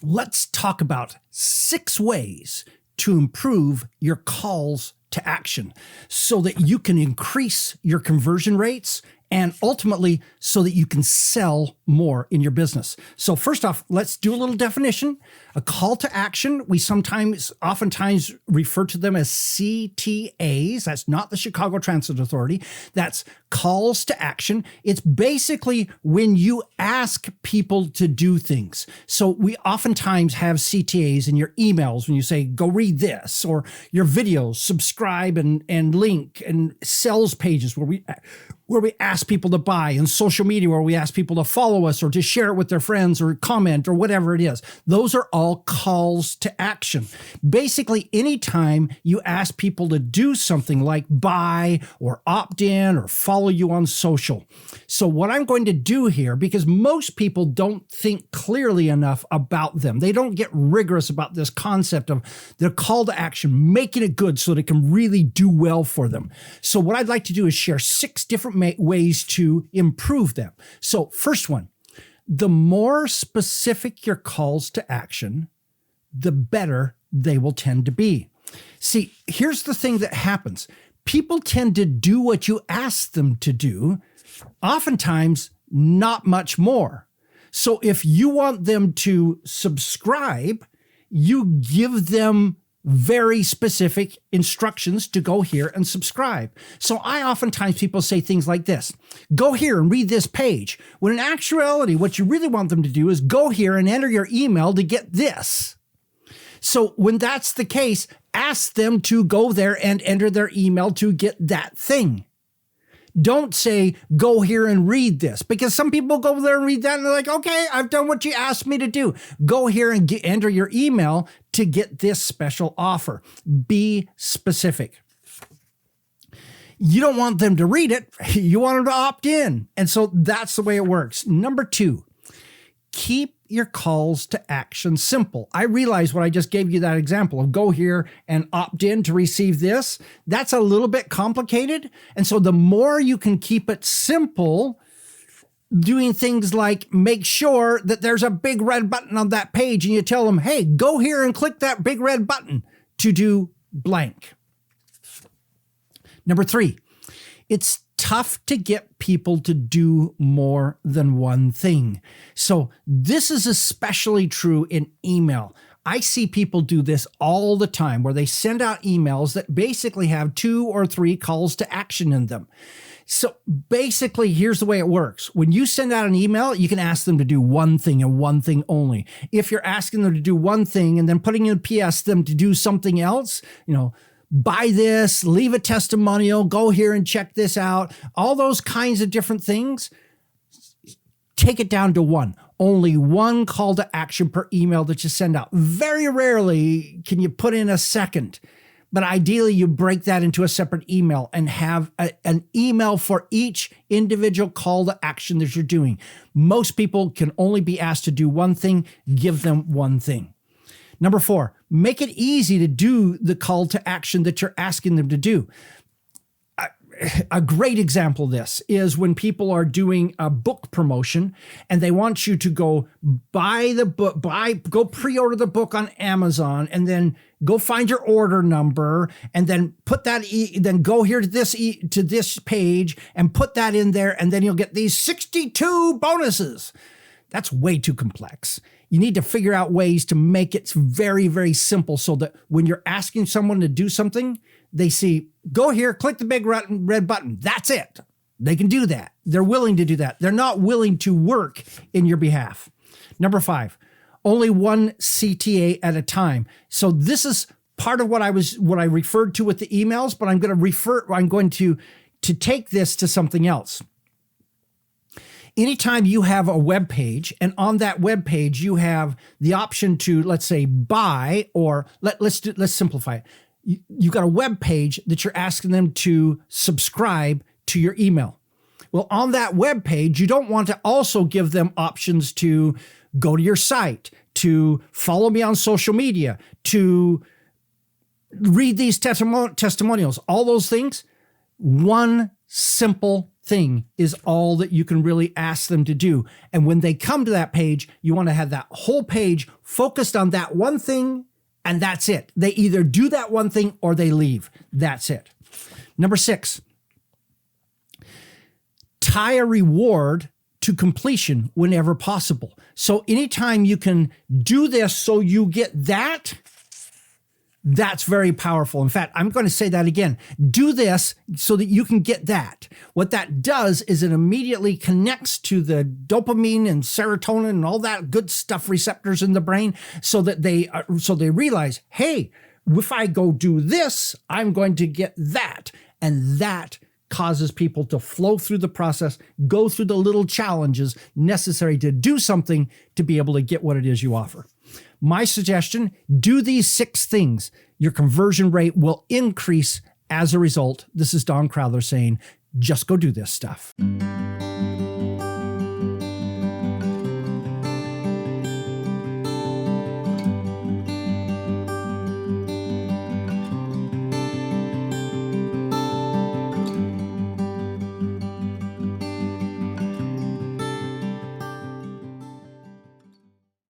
Let's talk about 6 ways to improve your calls to action so that you can increase your conversion rates and ultimately so that you can sell more in your business. So first off, let's do a little definition. A call to action, we oftentimes refer to them as CTAs. That's not the Chicago Transit Authority. That's calls to action. It's basically when you ask people to do things. So we oftentimes have CTAs in your emails when you say, go read this, or your videos, subscribe and link, and sales pages where we ask people to buy, and social media where we ask people to follow us or to share it with their friends or comment or whatever it is. Those are all calls to action. Basically, anytime you ask people to do something like buy or opt in or follow you on social. So what I'm going to do here, because most people don't think clearly enough about them, they don't get rigorous about this concept of their call to action, making it good so that it can really do well for them. So what I'd like to do is share 6 different ways to improve them. So first one, the more specific your calls to action, the better they will tend to be. See, here's the thing that happens. People tend to do what you ask them to do, oftentimes not much more. So if you want them to subscribe, you give them very specific instructions to go here and subscribe. So oftentimes people say things like this: go here and read this page. When in actuality, what you really want them to do is go here and enter your email to get this. So when that's the case, ask them to go there and enter their email to get that thing. Don't say, go here and read this, because some people go there and read that and they're like, okay, I've done what you asked me to do. Go here and enter your email to get this special offer. Be specific. You don't want them to read it. You want them to opt in. And so that's the way it works. Number 2, keep your calls to action simple. I realize when I just gave you that example of go here and opt in to receive this, that's a little bit complicated. And so the more you can keep it simple, doing things like make sure that there's a big red button on that page and you tell them, hey, go here and click that big red button to do blank. Number 3, it's tough to get people to do more than one thing. So this is especially true in email. I see people do this all the time where they send out emails that basically have 2 or 3 calls to action in them. So basically, here's the way it works. When you send out an email, you can ask them to do one thing and one thing only. If you're asking them to do one thing and then putting in a PS them to do something else, buy this, leave a testimonial, go here and check this out, all those kinds of different things, take it down to 1. Only 1 call to action per email that you send out. Very rarely can you put in a second, but ideally you break that into a separate email and have an email for each individual call to action that you're doing. Most people can only be asked to do one thing. Give them one thing. Number 4, make it easy to do the call to action that you're asking them to do. A great example of this is when people are doing a book promotion and they want you to go buy the book, go pre-order the book on Amazon, and then go find your order number and then put that, then go here to this page and put that in there, and then you'll get these 62 bonuses. That's way too complex. You need to figure out ways to make it very, very simple so that when you're asking someone to do something, they see, go here, click the big red button. That's it. They can do that. They're willing to do that. They're not willing to work in your behalf. Number 5, only 1 CTA at a time. So this is part of what I referred to with the emails, but I'm going to take this to something else. Anytime you have a web page, and on that web page you have the option to, let's say, buy, or let's simplify it. You've got a web page that you're asking them to subscribe to your email. Well, on that web page, you don't want to also give them options to go to your site, to follow me on social media, to read these testimonials, all those things. One simple thing is all that you can really ask them to do. And when they come to that page, you want to have that whole page focused on that one thing, and that's it. They either do that one thing or they leave. That's it. Number 6, tie a reward to completion whenever possible. So anytime you can do this so you get that, that's very powerful. In fact, I'm going to say that again. Do this so that you can get that. What that does is it immediately connects to the dopamine and serotonin and all that good stuff receptors in the brain so that they realize, hey, if I go do this, I'm going to get that. And that causes people to flow through the process, go through the little challenges necessary to do something to be able to get what it is you offer. My suggestion, do these 6 things. Your conversion rate will increase as a result. This is Don Crowther saying, just go do this stuff.